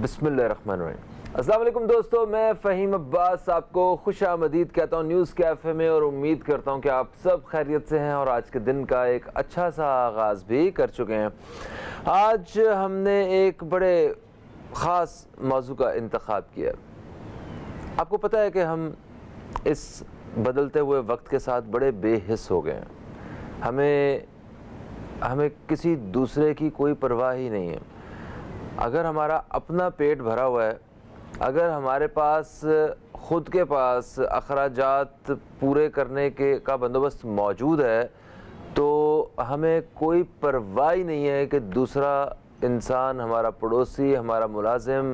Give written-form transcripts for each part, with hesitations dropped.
بسم اللہ الرحمن الرحیم۔ السلام علیکم دوستو، میں فہیم عباس آپ کو خوش آمدید کہتا ہوں نیوز کیفے میں، اور امید کرتا ہوں کہ آپ سب خیریت سے ہیں اور آج کے دن کا ایک اچھا سا آغاز بھی کر چکے ہیں۔ آج ہم نے ایک بڑے خاص موضوع کا انتخاب کیا۔ آپ کو پتہ ہے کہ ہم اس بدلتے ہوئے وقت کے ساتھ بڑے بے حس ہو گئے ہیں۔ ہمیں کسی دوسرے کی کوئی پرواہ ہی نہیں ہے۔ اگر ہمارا اپنا پیٹ بھرا ہوا ہے، اگر ہمارے پاس خود کے پاس اخراجات پورے کرنے کا بندوبست موجود ہے، تو ہمیں کوئی پرواہ ہی نہیں ہے کہ دوسرا انسان، ہمارا پڑوسی، ہمارا ملازم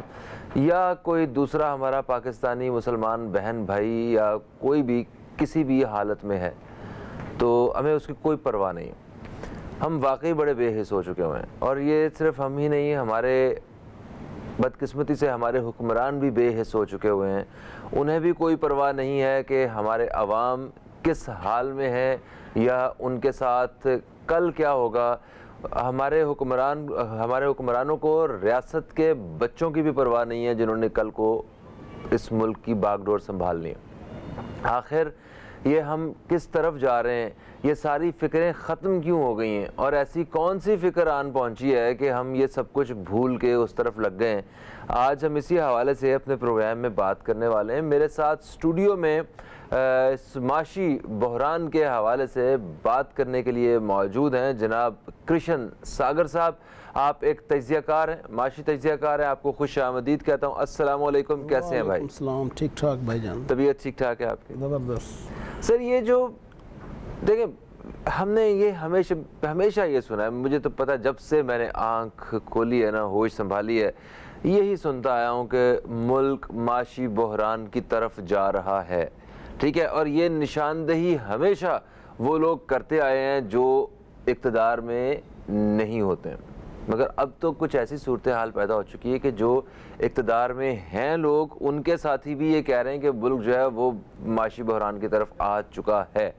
یا کوئی دوسرا ہمارا پاکستانی مسلمان بہن بھائی یا کوئی بھی کسی بھی حالت میں ہے، تو ہمیں اس کی کوئی پرواہ نہیں ہے۔ ہم واقعی بڑے بے حس ہو چکے ہوئے ہیں، اور یہ صرف ہم ہی نہیں، ہمارے بدقسمتی سے ہمارے حکمران بھی بے حس ہو چکے ہوئے ہیں۔ انہیں بھی کوئی پرواہ نہیں ہے کہ ہمارے عوام کس حال میں ہے یا ان کے ساتھ کل کیا ہوگا۔ ہمارے حکمرانوں کو ریاست کے بچوں کی بھی پرواہ نہیں ہے جنہوں نے کل کو اس ملک کی باغ ڈور سنبھالنی ہے۔ آخر یہ ہم کس طرف جا رہے ہیں؟ یہ ساری فکریں ختم کیوں ہو گئی ہیں؟ اور ایسی کون سی فکر آن پہنچی ہے کہ ہم یہ سب کچھ بھول کے اس طرف لگ گئے ہیں؟ آج ہم اسی حوالے سے اپنے پروگرام میں بات کرنے والے ہیں۔ میرے ساتھ اسٹوڈیو میں اس معاشی بحران کے حوالے سے بات کرنے کے لیے موجود ہیں جناب کرشن ساگر صاحب۔ آپ ایک تجزیہ کار ہیں، معاشی تجزیہ کار ہیں۔ آپ کو خوش آمدید کہتا ہوں۔ السلام علیکم، کیسے ہیں بھائی؟ وعلیکم السلام، ٹھیک ٹھاک بھائی جان۔ طبیعت ٹھیک ٹھاک ہے آپ کی؟ زبردست سر، یہ جو دیکھیں، ہم نے یہ ہمیشہ یہ سنا ہے، مجھے تو پتہ جب سے میں نے آنکھ کھولی ہے نا، ہوش سنبھالی ہے، یہی سنتا آیا ہوں کہ ملک معاشی بحران کی طرف جا رہا ہے، ٹھیک ہے؟ اور یہ نشاندہی ہمیشہ وہ لوگ کرتے آئے ہیں جو اقتدار میں نہیں ہوتے ہیں، مگر اب تو کچھ ایسی صورتحال پیدا ہو چکی ہے کہ جو اقتدار میں ہیں لوگ، ان کے ساتھی بھی یہ کہہ رہے ہیں کہ ملک جو ہے وہ معاشی بحران کی طرف آ چکا ہے۔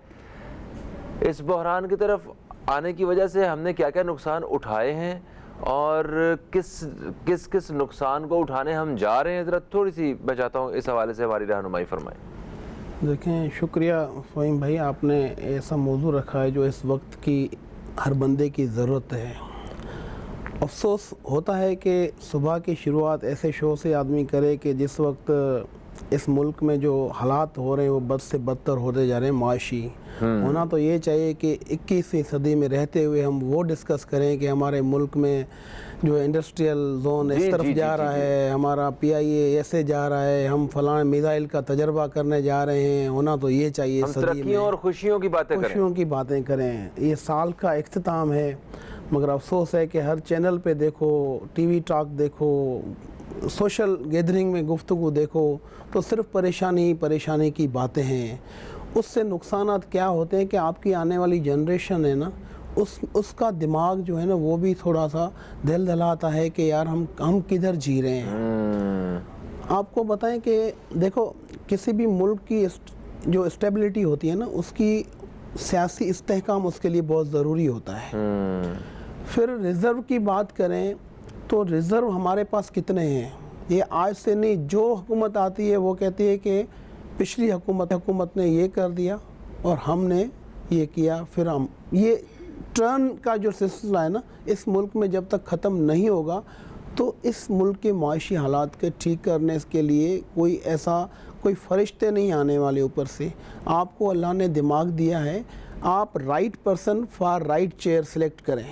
اس بحران کی طرف آنے کی وجہ سے ہم نے کیا کیا نقصان اٹھائے ہیں اور کس نقصان کو اٹھانے ہم جا رہے ہیں، ذرا تھوڑی سی میں چاہتا ہوں اس حوالے سے ہماری رہنمائی فرمائیں۔ دیکھیں، شکریہ فہیم بھائی، آپ نے ایسا موضوع رکھا ہے جو اس وقت کی ہر بندے کی ضرورت ہے۔ افسوس ہوتا ہے کہ صبح کی شروعات ایسے شو سے آدمی کرے کہ جس وقت اس ملک میں جو حالات ہو رہے ہیں وہ بد سے بدتر ہوتے جا رہے ہیں معاشی۔ ہونا تو یہ چاہیے کہ 21ویں صدی میں رہتے ہوئے ہم وہ ڈسکس کریں کہ ہمارے ملک میں جو انڈسٹریل زون اس طرف جا رہا ہے، ہمارا PIA ایسے جا رہا ہے، ہم فلاں میزائل کا تجربہ کرنے جا رہے ہیں۔ ہونا تو یہ چاہیے ہم ترقیوں اور خوشیوں کی باتیں کریں۔ یہ سال کا اختتام ہے، مگر افسوس ہے کہ ہر چینل پہ دیکھو، ٹی وی ٹاک دیکھو، سوشل گیدرنگ میں گفتگو دیکھو، تو صرف پریشانی کی باتیں ہیں۔ اس سے نقصانات کیا ہوتے ہیں کہ آپ کی آنے والی جنریشن ہے نا، اس کا دماغ جو ہے نا وہ بھی تھوڑا سا دل دلاتا ہے کہ یار ہم کدھر جی رہے ہیں۔ آپ کو بتائیں کہ دیکھو، کسی بھی ملک کی جو اسٹیبلٹی ہوتی ہے نا، اس کی سیاسی استحکام اس کے لیے بہت ضروری ہوتا ہے۔ پھر ریزرو کی بات کریں تو ریزرو ہمارے پاس کتنے ہیں؟ یہ آج سے نہیں، جو حکومت آتی ہے وہ کہتی ہے کہ پچھلی حکومت نے یہ کر دیا اور ہم نے یہ کیا، پھر ہم یہ ٹرن کا جو سلسلہ ہے نا، اس ملک میں جب تک ختم نہیں ہوگا تو اس ملک کے معاشی حالات کے ٹھیک کرنے کے لیے کوئی فرشتے نہیں آنے والے اوپر سے۔ آپ کو اللہ نے دماغ دیا ہے، آپ right person for right chair select کریں۔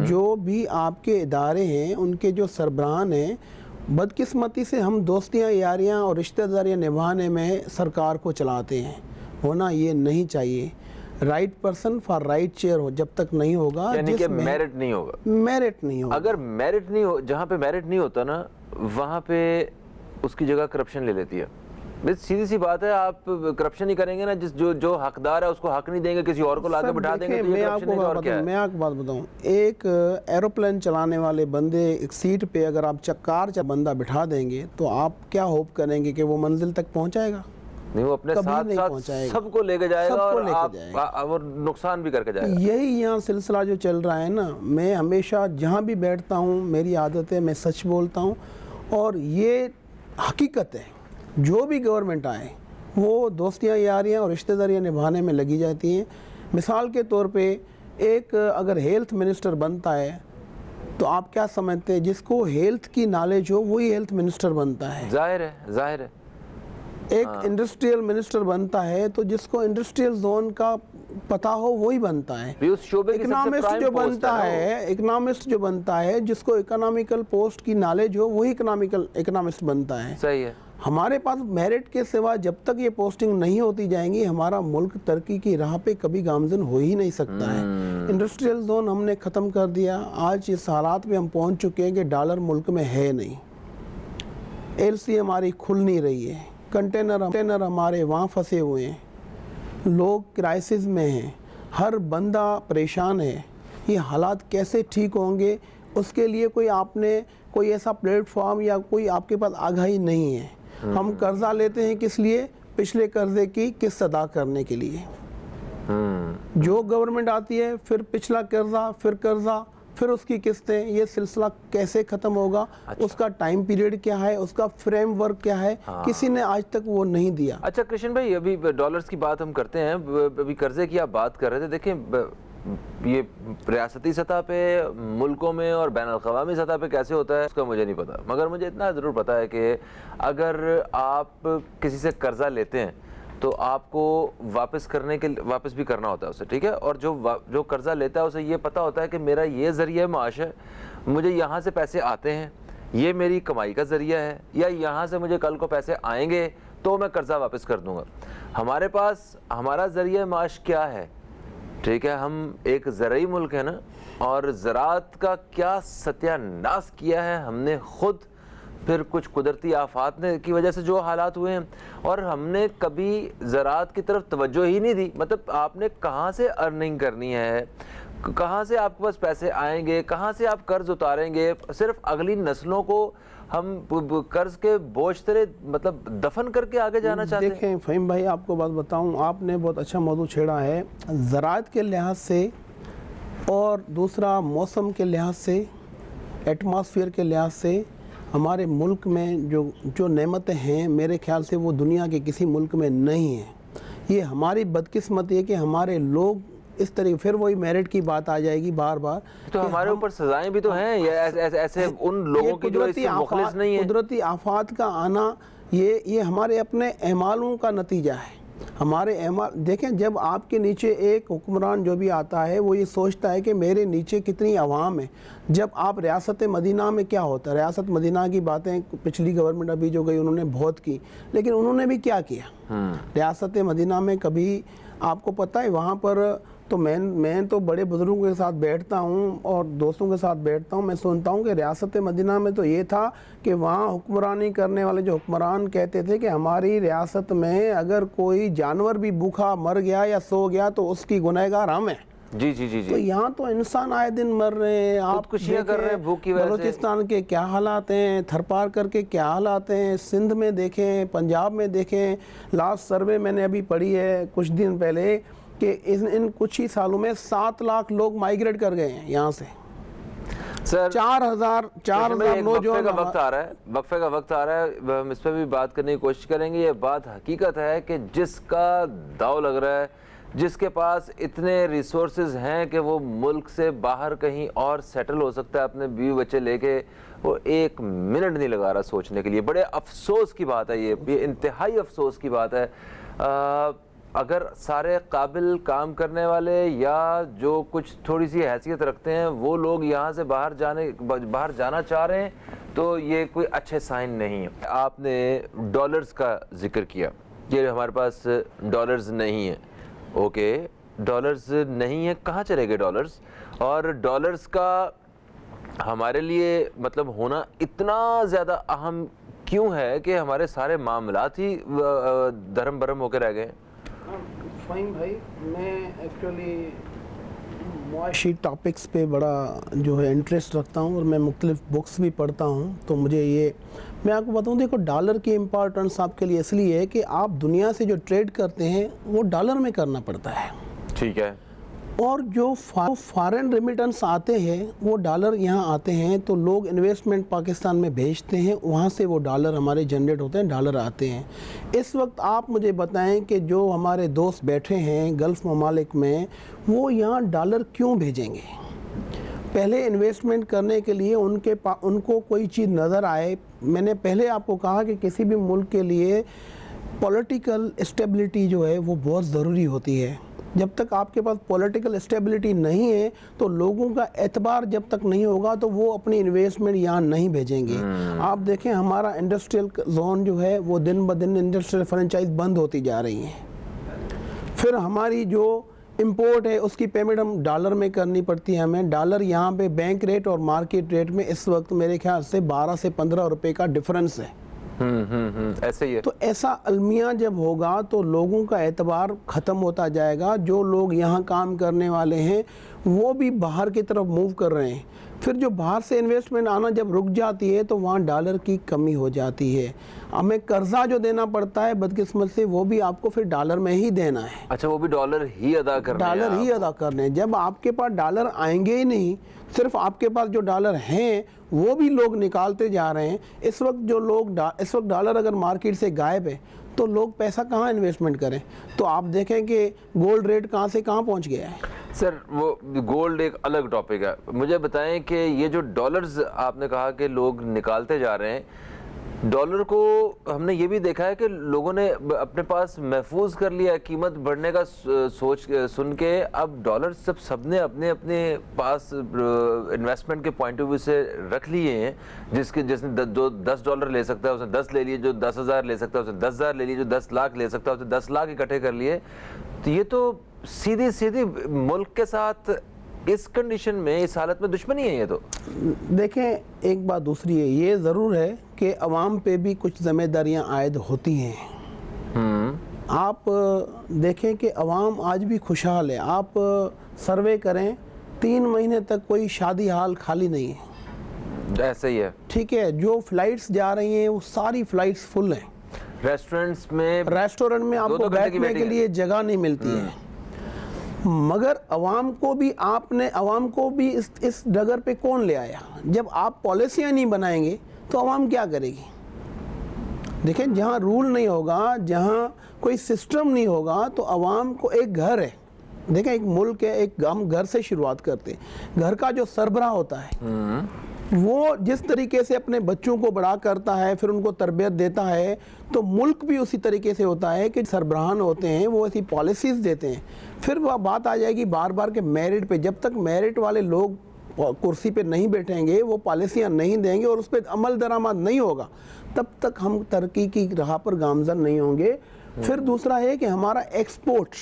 جو بھی آپ کے ادارے ہیں، ان کے جو سربراہان ہیں، بدقسمتی سے ہم دوستیاں، یاریاں اور رشتہ داریاں نبھانے میں سرکار کو چلاتے ہیں۔ ہونا یہ نہیں چاہیے۔ Right person for right chair ہو، جب تک نہیں ہوگا، یعنی کہ میرٹ نہیں ہوگا۔ اگر میرٹ نہیں ہو، جہاں پہ میرٹ نہیں ہوتا نا، وہاں پہ اس کی جگہ کرپشن لے لیتی ہے۔ سیدھی سی بات ہے، آپ کرپشن ہی کریں گے نا، جو حقدار ہے اس کو حق نہیں دیں گے، کسی اور کو لا کے بٹھا دیں گے، تو یہ کرپشن نہیں، اور کیا ہے؟ میں آپ کو بات بتاؤں، ایک ایروپلین چلانے والے بندے ایک سیٹ پہ اگر آپ کار بندہ بٹھا دیں گے تو آپ کیا ہوپ کریں گے کہ وہ منزل تک پہنچائے گا؟ نہیں، وہ اپنے ساتھ سب کو لے کے جائے گا اور نقصان بھی کر کے جائے گا۔ یہی یہاں سلسلہ جو چل رہا ہے نا، میں ہمیشہ جہاں بھی بیٹھتا ہوں، میری عادت ہے میں سچ بولتا ہوں، اور یہ حقیقت ہے، جو بھی گورنمنٹ آئے وہ دوستیاں یاریاں اور رشتہ داریاں نبھانے میں لگی جاتی ہیں۔ مثال کے طور پہ ایک اگر ہیلتھ منسٹر بنتا ہے تو آپ کیا سمجھتے ہیں، جس کو ہیلتھ کی نالج ہو وہی ہیلتھ منسٹر بنتا ہے۔ ظاہر ہے۔ ایک انڈسٹریل منسٹر بنتا ہے تو جس کو انڈسٹریل زون کا پتہ ہو وہی بنتا ہے۔ اکنامسٹ جو بنتا ہے جس کو اکنامیکل پوسٹ کی نالج ہو وہی اکنامسٹ بنتا ہے۔ صحیح ہے۔ ہمارے پاس میرٹ کے سوا جب تک یہ پوسٹنگ نہیں ہوتی جائیں گی ہمارا ملک ترقی کی راہ پہ کبھی گامزن ہو ہی نہیں سکتا ہے۔ انڈسٹریل زون ہم نے ختم کر دیا، آج اس حالات میں ہم پہنچ چکے ہیں کہ ڈالر ملک میں ہے نہیں، ایل سی ہماری کھل نہیں رہی ہے، کنٹینر ہمارے وہاں پھنسے ہوئے ہیں، لوگ کرائسس میں ہیں، ہر بندہ پریشان ہے۔ یہ حالات کیسے ٹھیک ہوں گے اس کے لیے کوئی ایسا پلیٹ فارم یا کوئی آپ کے پاس آگاہی نہیں ہے۔ ہم قرضہ لیتے ہیں کس لیے؟ پچھلے قرضے کی قسط ادا کرنے کے لیے۔ جو گورنمنٹ آتی ہے پھر پچھلا قرضہ، پھر اس کی قسطیں، یہ سلسلہ کیسے ختم ہوگا؟ اس کا ٹائم پیریڈ کیا ہے، اس کا فریم ورک کیا ہے، کسی نے آج تک وہ نہیں دیا۔ اچھا کرشن بھائی، ابھی ڈالرز کی بات ہم کرتے ہیں، ابھی قرضے کی آپ بات کر رہے تھے، دیکھیں یہ ریاستی سطح پہ ملکوں میں اور بین الاقوامی سطح پہ کیسے ہوتا ہے اس کا مجھے نہیں پتا، مگر مجھے اتنا ضرور پتا ہے کہ اگر آپ کسی سے قرضہ لیتے ہیں تو آپ کو واپس بھی کرنا ہوتا ہے اسے، ٹھیک ہے، اور جو قرضہ لیتا ہے اسے یہ پتا ہوتا ہے کہ میرا یہ ذریعہ معاش ہے، مجھے یہاں سے پیسے آتے ہیں، یہ میری کمائی کا ذریعہ ہے، یا یہاں سے مجھے کل کو پیسے آئیں گے تو میں قرضہ واپس کر دوں گا۔ ہمارے پاس ہمارا ذریعہ معاش کیا ہے؟ ٹھیک ہے، ہم ایک زرعی ملک ہے نا، اور زراعت کا کیا ستیہ ناس کیا ہے ہم نے خود، پھر کچھ قدرتی آفات کی وجہ سے جو حالات ہوئے ہیں، اور ہم نے کبھی زراعت کی طرف توجہ ہی نہیں دی۔ مطلب آپ نے کہاں سے ارننگ کرنی ہے، کہاں سے آپ کے پاس پیسے آئیں گے، کہاں سے آپ قرض اتاریں گے، صرف اگلی نسلوں کو ہم قرض کے بوجھ تلے مطلب دفن کر کے آگے جانا چاہتے ہیں۔ دیکھیں فہیم بھائی، آپ کو بات بتاؤں، آپ نے بہت اچھا موضوع چھیڑا ہے۔ زراعت کے لحاظ سے اور دوسرا موسم کے لحاظ سے، ایٹماسفیئر کے لحاظ سے ہمارے ملک میں جو نعمتیں ہیں میرے خیال سے وہ دنیا کے کسی ملک میں نہیں ہیں۔ یہ ہماری بدقسمتی ہے کہ ہمارے لوگ اس طریقے، پھر وہی میرٹ کی بات آ جائے گی بار بار، تو ہمارے اوپر سزائیں بھی تو ہیں ایسے ان لوگوں کی جو اس سے مخلص نہیں ہیں۔ قدرتی آفات کا آنا یہ ہمارے اپنے اعمالوں کا نتیجہ ہے۔ ہمارے اعمال دیکھیں، جب آپ کے نیچے ایک حکمران جو بھی آتا ہے وہ یہ سوچتا ہے کہ میرے نیچے کتنی عوام ہے۔ جب آپ ریاست مدینہ میں کیا ہوتا ہے، ریاست مدینہ کی باتیں پچھلی گورنمنٹ ابھی جو گئی انہوں نے بہت کی، لیکن انہوں نے بھی کیا کیا؟ ریاست مدینہ میں کبھی آپ کو پتہ ہے وہاں پر تو میں تو بڑے بزرگوں کے ساتھ بیٹھتا ہوں اور دوستوں کے ساتھ بیٹھتا ہوں، میں سنتا ہوں کہ ریاست مدینہ میں تو یہ تھا کہ وہاں حکمرانی کرنے والے جو حکمران کہتے تھے کہ ہماری ریاست میں اگر کوئی جانور بھی بھوکا مر گیا یا سو گیا تو اس کی گنہگار ہم ہیں۔ جی تو یہاں تو انسان آئے دن مر رہے ہیں، آپ خودکشیاں کر رہے ہیں بھوک کی وجہ سے۔ بلوچستان کے کیا حالات ہیں، تھرپار کر کے کیا حالات ہیں، سندھ میں دیکھیں، پنجاب میں دیکھیں۔ لاسٹ سروے میں نے ابھی پڑھی ہے کچھ دن پہلے کہ ان کچھ ہی سالوں میں 7 لاکھ لوگ مائیگریٹ کر گئے ہیں یہاں سے۔ سر 4,000 وقفے کا وقت آ رہا ہے، ہم اس پہ بھی بات کرنے کی کوشش کریں گے۔ یہ بات حقیقت ہے کہ جس کا داؤ لگ رہا ہے، جس کے پاس اتنے ریسورسز ہیں کہ وہ ملک سے باہر کہیں اور سیٹل ہو سکتا ہے اپنے بیوی بچے لے کے، وہ 1 منٹ نہیں لگا رہا سوچنے کے لیے۔ بڑے افسوس کی بات ہے، یہ انتہائی افسوس کی بات ہے۔ اگر سارے قابل کام کرنے والے یا جو کچھ تھوڑی سی حیثیت رکھتے ہیں وہ لوگ یہاں سے باہر جانا چاہ رہے ہیں تو یہ کوئی اچھے سائن نہیں ہے۔ آپ نے ڈالرز کا ذکر کیا کہ ہمارے پاس ڈالرز نہیں ہیں، اوکے، ڈالرز نہیں ہیں، کہاں چلے گئے ڈالرز؟ اور ڈالرز کا ہمارے لیے مطلب ہونا اتنا زیادہ اہم کیوں ہے کہ ہمارے سارے معاملات ہی دھرم برہم ہو کے رہ گئے؟ فہیم بھائی، میں ایکچولی معاشی ٹاپکس پہ بڑا جو ہے انٹرسٹ رکھتا ہوں اور میں مختلف بکس بھی پڑھتا ہوں، تو مجھے میں آپ کو بتاؤں، دیکھو ڈالر کی امپورٹنس آپ کے لیے اس لیے ہے کہ آپ دنیا سے جو ٹریڈ کرتے ہیں وہ ڈالر میں کرنا پڑتا ہے۔ ٹھیک ہے۔ اور جو فارن ریمیٹنس آتے ہیں وہ ڈالر یہاں آتے ہیں تو لوگ انویسٹمنٹ پاکستان میں بھیجتے ہیں, وہاں سے وہ ڈالر ہمارے جنریٹ ہوتے ہیں, ڈالر آتے ہیں. اس وقت آپ مجھے بتائیں کہ جو ہمارے دوست بیٹھے ہیں گلف ممالک میں, وہ یہاں ڈالر کیوں بھیجیں گے؟ پہلے انویسٹمنٹ کرنے کے لیے ان کو کوئی چیز نظر آئے. میں نے پہلے آپ کو کہا کہ کسی بھی ملک کے لیے پولیٹیکل اسٹیبلٹی جو ہے وہ بہت ضروری ہوتی ہے. جب تک آپ کے پاس پولیٹیکل اسٹیبلٹی نہیں ہے تو لوگوں کا اعتبار جب تک نہیں ہوگا تو وہ اپنی انویسٹمنٹ یہاں نہیں بھیجیں گے. آپ دیکھیں ہمارا انڈسٹریل زون جو ہے وہ دن بدن انڈسٹریل فرنچائز بند ہوتی جا رہی ہیں. پھر ہماری جو امپورٹ ہے اس کی پیمنٹ ہم ڈالر میں کرنی پڑتی ہے ہمیں. ڈالر یہاں پہ بینک ریٹ اور مارکیٹ ریٹ میں اس وقت میرے خیال سے 12 سے 15 روپے کا ڈفرنس ہے. ایسے ہی ہے. تو ایسا المیہ جب ہوگا تو لوگوں کا اعتبار ختم ہوتا جائے گا. جو لوگ یہاں کام کرنے والے ہیں وہ بھی باہر کی طرف موو کر رہے ہیں. پھر جو باہر سے انویسٹمنٹ آنا جب رک جاتی ہے تو وہاں ڈالر کی کمی ہو جاتی ہے. ہمیں قرضہ جو دینا پڑتا ہے بدقسمت سے وہ بھی آپ کو پھر ڈالر میں ہی دینا ہے. اچھا, وہ بھی ڈالر ہی ادا کرنے ہیں. ڈالر ہی ادا کرنے ہیں. جب آپ کے پاس ڈالر آئیں گے ہی نہیں, صرف آپ کے پاس جو ڈالر ہیں وہ بھی لوگ نکالتے جا رہے ہیں. اس وقت ڈالر اگر مارکیٹ سے غائب ہے تو لوگ پیسہ کہاں انویسٹمنٹ کریں؟ تو آپ دیکھیں کہ گولڈ ریٹ کہاں سے کہاں پہنچ گیا ہے. سر وہ گولڈ ایک الگ ٹاپک ہے. مجھے بتائیں کہ یہ جو ڈالرز آپ نے کہا کہ لوگ نکالتے جا رہے ہیں, ڈالر کو ہم نے یہ بھی دیکھا ہے کہ لوگوں نے اپنے پاس محفوظ کر لیا ہے. قیمت بڑھنے کا سوچ سن کے اب ڈالر سب نے اپنے پاس انویسٹمنٹ کے پوائنٹ آف ویو سے رکھ لیے ہیں. جس نے $10 لے سکتا ہے اس نے 10 لے لیے, جو 10,000 لے سکتا ہے اس نے 10,000 لے لیے, جو 10 لاکھ لے سکتا ہے اس نے 10 لاکھ اکٹھے کر لیے. تو یہ تو سیدھی ملک کے ساتھ اس کنڈیشن میں, اس حالت میں دشمنی ہے. یہ تو دیکھیں ایک بات دوسری ہے, یہ ضرور ہے کہ عوام پہ بھی کچھ ذمہ داریاں عائد ہوتی ہیں. آپ دیکھیں کہ عوام آج بھی خوشحال ہے. آپ سروے کریں 3 مہینے تک کوئی شادی ہال خالی نہیں ہے. ایسے ہی ہے. ٹھیک ہے, جو فلائٹس جا رہی ہیں وہ ساری فلائٹس فل ہیں. ریسٹورنٹ میں آپ کو بیٹھنے کے لیے جگہ نہیں ملتی ہے. مگر عوام کو بھی اس ڈگر پہ کون لے آیا؟ جب آپ پالیسیاں نہیں بنائیں گے تو عوام کیا کرے گی؟ دیکھیں جہاں رول نہیں ہوگا, جہاں کوئی سسٹم نہیں ہوگا تو عوام کو ایک گھر ہے. دیکھیں ایک ملک ہے, ہم گھر سے شروعات کرتے ہیں. گھر کا جو سربراہ ہوتا ہے وہ جس طریقے سے اپنے بچوں کو بڑا کرتا ہے, پھر ان کو تربیت دیتا ہے, تو ملک بھی اسی طریقے سے ہوتا ہے کہ سربراہان ہوتے ہیں وہ ایسی پالیسیز دیتے ہیں. پھر وہ بات آ جائے گی بار بار کہ میرٹ پہ. جب تک میرٹ والے لوگ کرسی پہ نہیں بیٹھیں گے, وہ پالیسیاں نہیں دیں گے اور اس پہ عمل درآمد نہیں ہوگا, تب تک ہم ترقی کی راہ پر گامزن نہیں ہوں گے. پھر دوسرا ہے کہ ہمارا ایکسپورٹ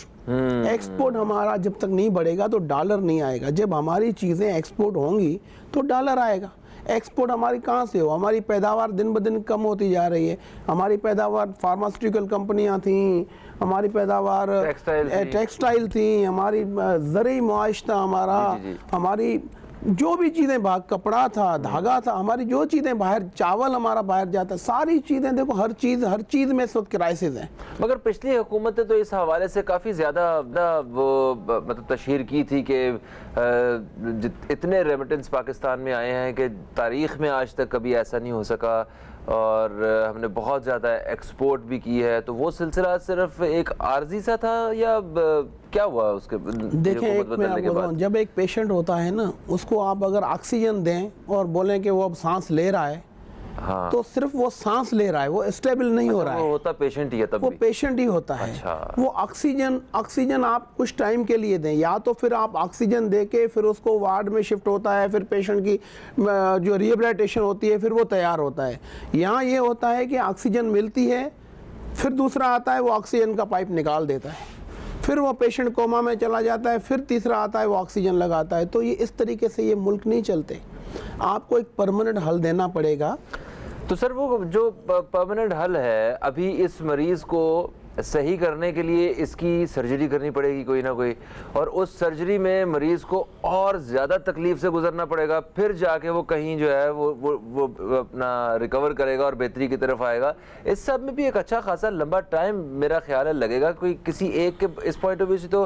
ہمارا جب تک نہیں بڑھے گا تو ڈالر نہیں آئے گا. جب ہماری چیزیں ایکسپورٹ ہوں گی تو ڈالر آئے گا. ایکسپورٹ ہماری کہاں سے ہو؟ ہماری پیداوار دن بدن کم ہوتی جا رہی ہے. ہماری پیداوار فارماسیوٹیکل کمپنیاں تھیں, ہماری پیداوار ٹیکسٹائل تھیں, ہماری زرعی معاش تھا ہمارا, ہماری جو بھی چیزیں باہر, کپڑا تھا, دھاگا تھا, ہماری جو چیزیں باہر, چاول ہمارا باہر جاتا, ساری چیزیں دیکھو ہر چیز میں اس وقت کرائسس ہیں. مگر پچھلی حکومتیں تو اس حوالے سے کافی زیادہ وہ مطلب تشہیر کی تھی کہ اتنے ریمیٹنس پاکستان میں آئے ہیں کہ تاریخ میں آج تک کبھی ایسا نہیں ہو سکا, اور ہم نے بہت زیادہ ایکسپورٹ بھی کی ہے. تو وہ سلسلہ صرف ایک عارضی سا تھا یا کیا ہوا اس کے؟ دیکھیں ایک میں آپ بتاؤں, جب ایک پیشنٹ ہوتا ہے نا, اس کو آپ اگر آکسیجن دیں اور بولیں کہ وہ اب سانس لے رہا ہے, تو صرف وہ سانس لے رہا ہے, وہ اسٹیبل نہیں ہو رہا ہے. وہ ہوتا پیشنٹ ہی ہے, تب وہ پیشنٹ ہی ہوتا ہے. وہ آکسیجن آپ کچھ ٹائم کے لیے دیں, یا تو پھر آپ آکسیجن دے کے پھر اس کو وارڈ میں شفٹ ہوتا ہے, پھر پیشنٹ کی جو ریہیبلیٹیشن ہوتی ہے پھر وہ تیار ہوتا ہے. یہاں یہ ہوتا ہے کہ آکسیجن ملتی ہے, پھر دوسرا آتا ہے وہ آکسیجن کا پائپ نکال دیتا ہے, پھر وہ پیشنٹ کوما میں چلا جاتا ہے, پھر تیسرا آتا ہے وہ آکسیجن لگاتا ہے. تو یہ اس طریقے سے یہ ملک نہیں چلتے. آپ کو ایک پرماننٹ حل دینا پڑے گا. تو سر وہ جو پرماننٹ حل ہے, ابھی اس مریض کو صحیح کرنے کے لیے اس کی سرجری کرنی پڑے گی کوئی نہ کوئی, اور اس سرجری میں مریض کو اور زیادہ تکلیف سے گزرنا پڑے گا, پھر جا کے وہ کہیں جو ہے وہ اپنا ریکور کرے گا اور بہتری کی طرف آئے گا. اس سب میں بھی ایک اچھا خاصا لمبا ٹائم میرا خیال ہے لگے گا. کوئی کسی ایک کے اس پوائنٹ آف ویو سے تو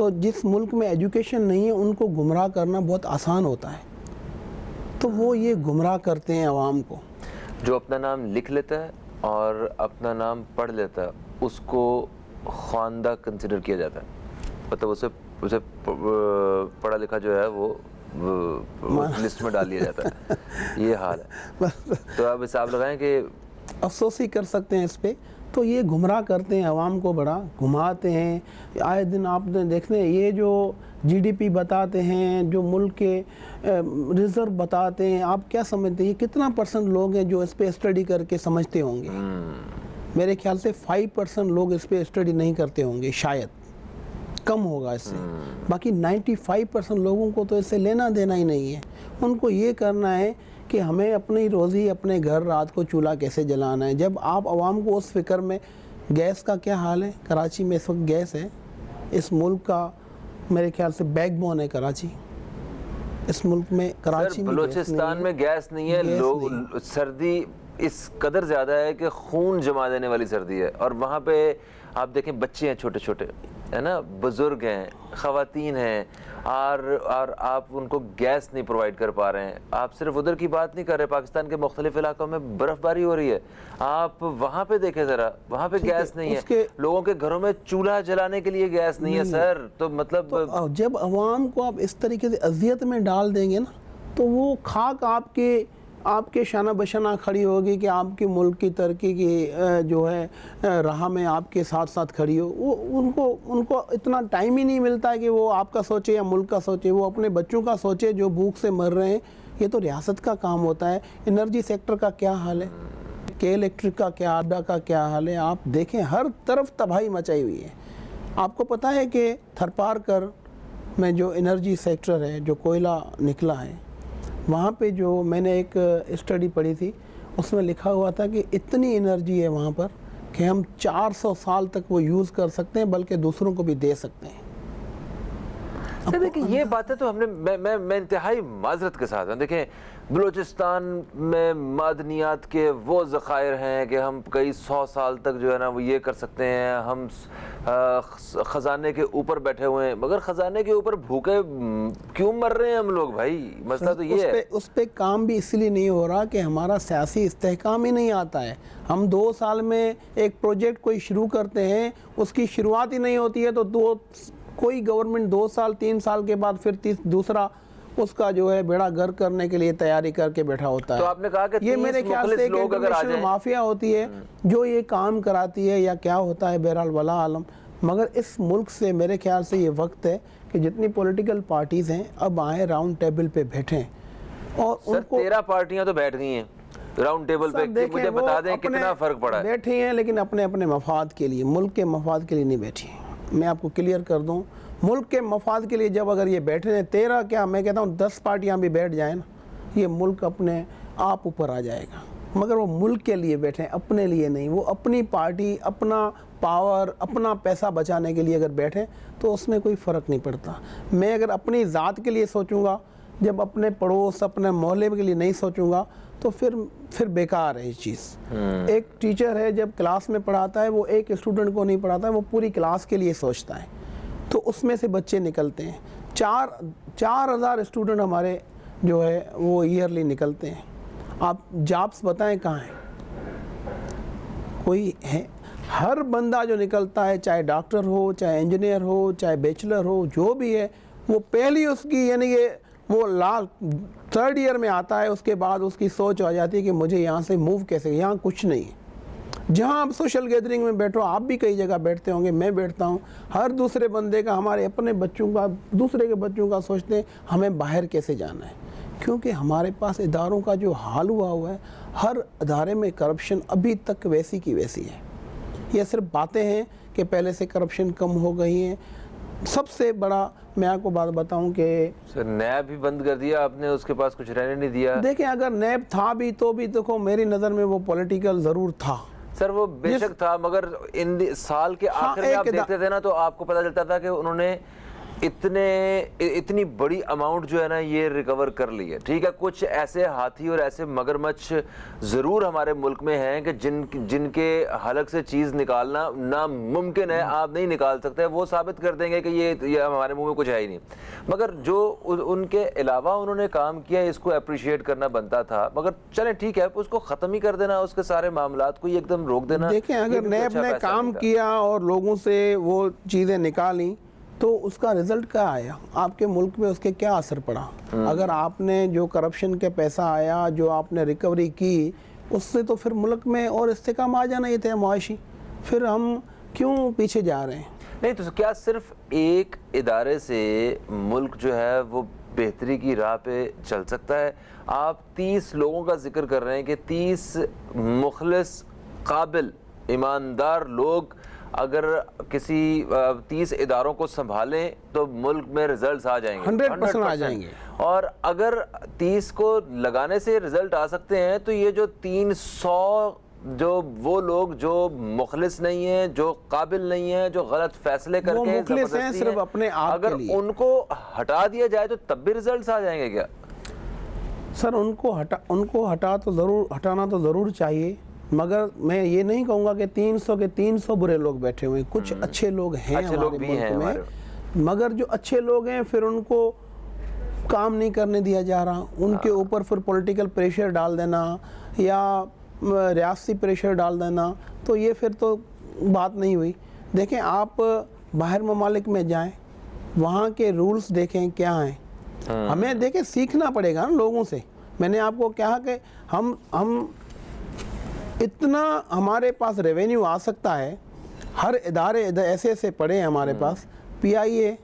تو جس ملک میں ایجوکیشن نہیں ہے ان کو گمراہ کرنا بہت آسان ہوتا ہے، تو وہ یہ گمراہ کرتے ہیں عوام کو. جو اپنا نام لکھ لیتا ہے اور اپنا نام پڑھ لیتا ہے اس کو خواندہ کنسیڈر کیا جاتا ہے، مطلب اسے پڑھا لکھا جو ہے وہ لسٹ میں ڈال لیا جاتا ہے. یہ حال ہے. تو آپ حساب لگائیں کہ افسوس ہی کر سکتے ہیں اس پہ. تو یہ گمراہ کرتے ہیں عوام کو، بڑا گھماتے ہیں. آئے دن آپ نے دیکھنے یہ جو جی ڈی پی بتاتے ہیں، جو ملک کے ریزرو بتاتے ہیں، آپ کیا سمجھتے ہیں یہ کتنا % لوگ ہیں جو اس پہ اسٹڈی کر کے سمجھتے ہوں گے؟ میرے خیال سے 5% لوگ اس پہ اسٹڈی نہیں کرتے ہوں گے، شاید کم ہوگا اس سے. باقی 95% لوگوں کو تو اس سے لینا دینا ہی نہیں ہے. ان کو یہ کرنا ہے کہ ہمیں اپنی روزی، اپنے گھر رات کو چولہا کیسے جلانا ہے. جب آپ عوام کو اس فکر میں، گیس کا کیا حال ہے؟ کراچی میں اس وقت گیس ہے، اس ملک کا میرے خیال سے بیک بون ہے کراچی. اس ملک میں کراچی میں بلوچستان میں گیس نہیں ہے. لوگ سردی اس قدر زیادہ ہے کہ خون جما دینے والی سردی ہے. اور وہاں پہ آپ دیکھیں بچے ہیں چھوٹے چھوٹے، ہے نا، بزرگ ہیں، خواتین ہیں، اور آپ ان کو گیس نہیں پرووائڈ کر پا رہے ہیں. آپ صرف ادھر کی بات نہیں کر رہے، پاکستان کے مختلف علاقوں میں برف باری ہو رہی ہے. آپ وہاں پہ دیکھیں ذرا، وہاں پہ گیس نہیں ہے. لوگوں کے گھروں میں چولہا جلانے کے لیے گیس نہیں ہے سر. تو مطلب جب عوام کو آپ اس طریقے سے اذیت میں ڈال دیں گے نا، تو وہ خاک آپ کے شانہ بشانہ کھڑی ہوگی کہ آپ کے ملک کی ترقی کی جو ہے راہ میں آپ کے ساتھ ساتھ کھڑی ہو. وہ ان کو اتنا ٹائم ہی نہیں ملتا ہے کہ وہ آپ کا سوچے یا ملک کا سوچے. وہ اپنے بچوں کا سوچے جو بھوک سے مر رہے ہیں. یہ تو ریاست کا کام ہوتا ہے. انرجی سیکٹر کا کیا حال ہے؟ کے الیکٹرک کا کیا، آڈا کا کیا حال ہے؟ آپ دیکھیں ہر طرف تباہی مچائی ہوئی ہے. آپ کو پتہ ہے کہ تھرپارکر میں جو انرجی سیکٹر ہے، جو کوئلہ نکلا ہے، وہاں پہ جو میں نے ایک اسٹڈی پڑھی تھی، اس میں لکھا ہوا تھا کہ اتنی انرجی ہے وہاں پر کہ ہم 400 سال تک وہ یوز کر سکتے ہیں، بلکہ دوسروں کو بھی دے سکتے ہیں. دیکھیں یہ باتیں تو ہم نے میں انتہائی معذرت کے ساتھ ہیں. دیکھیں بلوچستان میں معدنیات کے وہ ذخائر ہیں کہ ہم کئی 100 سال تک جو ہے نا وہ یہ کر سکتے ہیں. ہم خزانے کے اوپر بیٹھے ہوئے ہیں، مگر خزانے کے اوپر بھوکے کیوں مر رہے ہیں ہم لوگ بھائی؟ مسئلہ تو یہ ہے. اس پہ کام بھی اس لیے نہیں ہو رہا کہ ہمارا سیاسی استحکام ہی نہیں آتا ہے. ہم 2 سال میں ایک پروجیکٹ کوئی شروع کرتے ہیں، اس کی شروعات ہی نہیں ہوتی ہے، تو کوئی گورنمنٹ 2 سال 3 سال کے بعد پھر دوسرا اس کا جو ہے بیڑا گر کرنے کے لیے تیاری کر کے بیٹھا ہوتا ہے. تو آپ نے کہا کہ یہ میرے خیال سے ایک انٹرنیشنل مافیا ہوتی ہے جو یہ کام کراتی ہے، یا کیا ہوتا ہے، بہرحال ولا عالم. مگر اس ملک سے میرے خیال سے یہ وقت ہے کہ جتنی پولیٹیکل پارٹیز ہیں اب آئیں راؤنڈ ٹیبل پہ بیٹھیں. اور ان کو 13 پارٹیاں تو بیٹھ گئی ہیں راؤنڈ ٹیبل پہ. مجھے بتا دیں کتنا فرق پڑا ہے. بیٹھی ہیں لیکن اپنے مفاد کے لیے، ملک کے مفاد کے لیے نہیں بیٹھی ہیں. میں آپ کو کلیئر کر دوں، ملک کے مفاد کے لیے جب اگر یہ بیٹھے ہیں 13 کیا میں کہتا ہوں 10 پارٹیاں بھی بیٹھ جائیں نا، یہ ملک اپنے آپ اوپر آ جائے گا. مگر وہ ملک کے لیے بیٹھیں، اپنے لیے نہیں. وہ اپنی پارٹی، اپنا پاور، اپنا پیسہ بچانے کے لیے اگر بیٹھیں تو اس میں کوئی فرق نہیں پڑتا. میں اگر اپنی ذات کے لیے سوچوں گا، جب اپنے پڑوس، اپنے محلے کے لیے نہیں سوچوں گا، تو پھر بیکار ہے یہ چیز. ایک ٹیچر ہے جب کلاس میں پڑھاتا ہے، وہ ایک اسٹوڈنٹ کو نہیں پڑھاتا ہے، وہ پوری کلاس کے لیے سوچتا ہے. تو اس میں سے بچے نکلتے ہیں. 4000 اسٹوڈنٹ ہمارے جو ہے وہ ایئرلی نکلتے ہیں. آپ جابس بتائیں کہاں ہیں؟ کوئی ہے؟ ہر بندہ جو نکلتا ہے، چاہے ڈاکٹر ہو، چاہے انجینئر ہو، چاہے بیچلر ہو، جو بھی ہے، وہ پہلی اس کی یعنی کہ وہ 3rd ایئر میں آتا ہے، اس کے بعد اس کی سوچ آ جاتی ہے کہ مجھے یہاں سے موو کیسے. یہاں کچھ نہیں ہے. جہاں آپ سوشل گیدرنگ میں بیٹھو، آپ بھی کئی جگہ بیٹھتے ہوں گے، میں بیٹھتا ہوں، ہر دوسرے بندے کا، ہمارے اپنے بچوں کا، دوسرے کے بچوں کا سوچتے ہیں ہمیں باہر کیسے جانا ہے. کیونکہ ہمارے پاس اداروں کا جو حال ہوا ہے، ہر ادارے میں کرپشن ابھی تک ویسی کی ویسی ہے. یہ صرف باتیں ہیں کہ پہلے سے کرپشن کم ہو گئی ہیں. سب سے بڑا میں آپ کو بات بتاؤں کہ سر نیب بھی بند کر دیا آپ نے، اس کے پاس کچھ رہنے نہیں دیا. دیکھیں اگر نیب تھا بھی تو بھی دیکھو میری نظر میں وہ پولیٹیکل ضرور تھا. سر وہ بے شک تھا، مگر سال کے آخر میں آپ دیکھتے تھے نا تو آپ کو پتہ چلتا تھا کہ انہوں نے اتنی بڑی اماؤنٹ جو ہے نا یہ ریکور کر لی ہے. ٹھیک ہے, کچھ ایسے ہاتھی اور ایسے مگرمچھ ضرور ہمارے ملک میں ہیں کہ جن کے حلق سے چیز نکالنا ناممکن ہے, آپ نہیں نکال سکتے, وہ ثابت کر دیں گے کہ یہ ہمارے منہ میں کچھ ہے ہی نہیں. مگر جو ان کے علاوہ انہوں نے کام کیا اس کو اپریشیٹ کرنا بنتا تھا. مگر چلیں ٹھیک ہے, اس کو ختم ہی کر دینا, اس کے سارے معاملات کو ایک دم روک دینا. دیکھیں اگر نیب نے کام کیا اور لوگوں سے وہ چیزیں نکالی تو اس کا رزلٹ کیا آیا, آپ کے ملک میں اس کے کیا اثر پڑا؟ اگر آپ نے جو کرپشن کے پیسہ آیا, جو آپ نے ریکوری کی, اس سے تو پھر ملک میں اور استحکام آ جانا یہ تھے معاشی. پھر ہم کیوں پیچھے جا رہے ہیں؟ نہیں تو کیا صرف ایک ادارے سے ملک جو ہے وہ بہتری کی راہ پہ چل سکتا ہے؟ آپ 30 لوگوں کا ذکر کر رہے ہیں کہ 30 مخلص, قابل, ایماندار لوگ اگر کسی 30 اداروں کو سنبھالیں تو ملک میں ریزلٹس آ جائیں گے, 100% آ جائیں گے. اور اگر 30 کو لگانے سے رزلٹ آ سکتے ہیں تو یہ جو 300 جو وہ لوگ جو مخلص نہیں ہیں, جو قابل نہیں ہیں, جو غلط فیصلے کر کے مخلص ہیں صرف اپنے آپ کے لیے, اگر ان کو ہٹا دیا جائے تو تب بھی رزلٹس آ جائیں گے کیا؟ سر ان کو ہٹانا تو ضرور چاہیے, مگر میں یہ نہیں کہوں گا کہ 300 کے 300 برے لوگ بیٹھے ہوئے ہیں. کچھ اچھے لوگ ہیں ہمارے ملک میں, مگر جو اچھے لوگ ہیں پھر ان کو کام نہیں کرنے دیا جا رہا. ان کے اوپر پھر پولیٹیکل پریشر ڈال دینا یا ریاستی پریشر ڈال دینا, تو یہ پھر تو بات نہیں ہوئی. دیکھیں آپ باہر ممالک میں جائیں, وہاں کے رولز دیکھیں کیا ہیں. ہمیں دیکھیں سیکھنا پڑے گا نا لوگوں سے. میں نے آپ کو کہا کہ ہم اتنا ہمارے پاس ریونیو آ سکتا ہے, ہر ادارے ایسے ایسے پڑے ہیں ہمارے پاس. پی آئی اے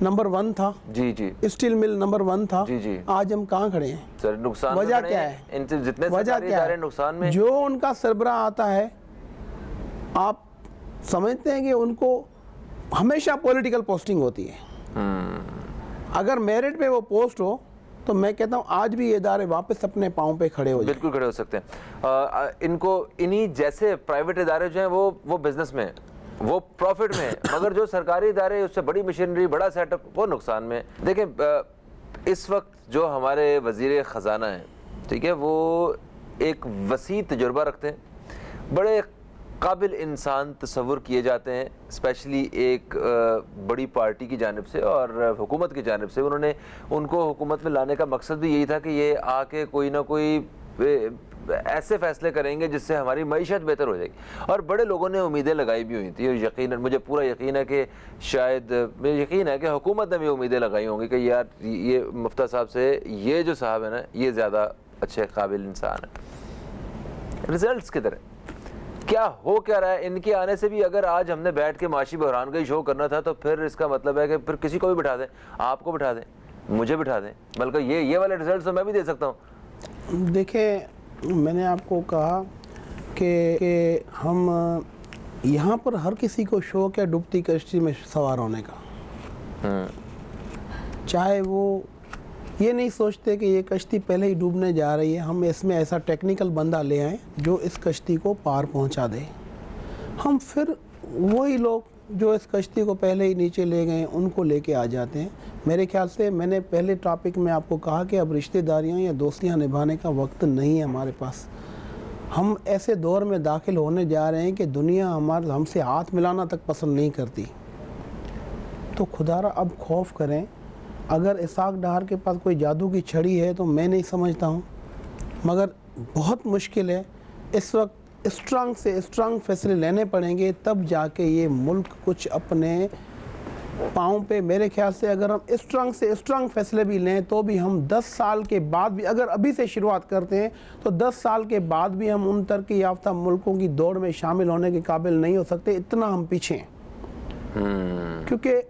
نمبر 1 تھا, اسٹیل مل نمبر 1 تھا, آج ہم کہاں کھڑے ہیں؟ وجہ کیا ہے؟ وجہ کیا ہے؟ جو ان کا سربراہ آتا ہے, آپ سمجھتے ہیں کہ ان کو ہمیشہ پولیٹیکل پوسٹنگ ہوتی ہے. اگر میرٹ پہ وہ پوسٹ ہو تو میں کہتا ہوں آج بھی یہ ادارے واپس اپنے پاؤں پہ کھڑے ہو جائیں. بالکل کھڑے ہو سکتے ہیں. ان کو انہی جیسے پرائیویٹ ادارے جو ہیں وہ بزنس میں ہیں, وہ پروفٹ میں ہیں, مگر جو سرکاری ادارے اس سے بڑی مشینری, بڑا سیٹ اپ, وہ نقصان میں. دیکھیں اس وقت جو ہمارے وزیر خزانہ ہیں, ٹھیک ہے, وہ ایک وسیع تجربہ رکھتے ہیں, بڑے قابل انسان تصور کیے جاتے ہیں, اسپیشلی ایک بڑی پارٹی کی جانب سے اور حکومت کی جانب سے. انہوں نے ان کو حکومت میں لانے کا مقصد بھی یہی تھا کہ یہ آ کے کوئی نہ کوئی ایسے فیصلے کریں گے جس سے ہماری معیشت بہتر ہو جائے گی. اور بڑے لوگوں نے امیدیں لگائی بھی ہوئی تھیں, اور یقیناً مجھے پورا یقین ہے کہ شاید مجھے یقین ہے کہ حکومت نے بھی امیدیں لگائی ہوں گی کہ یار یہ مفتیٰ صاحب سے یہ جو صاحب ہے نا یہ زیادہ اچھے قابل انسان ہے. رزلٹس کدھر ہیں؟ کیا ہو کیا رہا ہے؟ ان کے آنے سے بھی اگر آج ہم نے بیٹھ کے معاشی بحران کا ہی شو کرنا تھا تو پھر اس کا مطلب ہے کہ پھر کسی کو بھی بٹھا دیں, آپ کو بٹھا دیں, مجھے بٹھا دیں, بلکہ یہ والے رزلٹس تو میں بھی دے سکتا ہوں. دیکھیں میں نے آپ کو کہا کہ ہم یہاں پر ہر کسی کو شوق ہے ڈوبتی کشتی میں سوار ہونے کا, چاہے وہ یہ نہیں سوچتے کہ یہ کشتی پہلے ہی ڈوبنے جا رہی ہے, ہم اس میں ایسا ٹیکنیکل بندہ لے آئیں جو اس کشتی کو پار پہنچا دے. ہم پھر وہی لوگ جو اس کشتی کو پہلے ہی نیچے لے گئے ان کو لے کے آ جاتے ہیں. میرے خیال سے میں نے پہلے ٹاپک میں آپ کو کہا کہ اب رشتہ داریاں یا دوستیاں نبھانے کا وقت نہیں ہے ہمارے پاس. ہم ایسے دور میں داخل ہونے جا رہے ہیں کہ دنیا ہم سے ہاتھ ملانا تک پسند نہیں کرتی. تو خدا را اب خوف کریں. اگر اسحاق ڈار کے پاس کوئی جادو کی چھڑی ہے تو میں نہیں سمجھتا ہوں, مگر بہت مشکل ہے. اس وقت اسٹرانگ سے اسٹرانگ فیصلے لینے پڑیں گے, تب جا کے یہ ملک کچھ اپنے پاؤں پہ. میرے خیال سے اگر ہم اسٹرانگ سے اسٹرانگ فیصلے بھی لیں تو بھی ہم 10 سال کے بعد بھی, اگر ابھی سے شروعات کرتے ہیں تو 10 سال کے بعد بھی ہم ان ترقی یافتہ ملکوں کی دوڑ میں شامل ہونے کے قابل نہیں ہو سکتے. اتنا ہم پیچھے ہیں, کیونکہ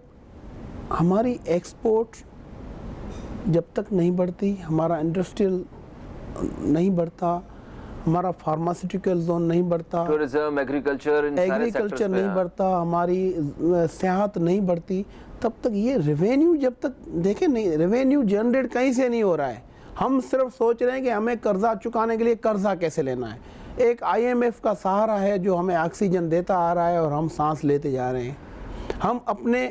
ہماری ایکسپورٹ جب تک نہیں بڑھتی, ہمارا انڈسٹریل نہیں بڑھتا, ہمارا فارماسیوٹیکل زون نہیں بڑھتا, ٹورزم, ایگریکلچر نہیں بڑھتا, ہماری سیاحت نہیں بڑھتی, تب تک یہ ریونیو جب تک دیکھیں نہیں, ریونیو جنریٹ کہیں سے نہیں ہو رہا ہے. ہم صرف سوچ رہے ہیں کہ ہمیں قرضہ چکانے کے لیے قرضہ کیسے لینا ہے. ایک IMF کا سہارا ہے جو ہمیں آکسیجن دیتا آ رہا ہے اور ہم سانس لیتے جا رہے ہیں. ہم اپنے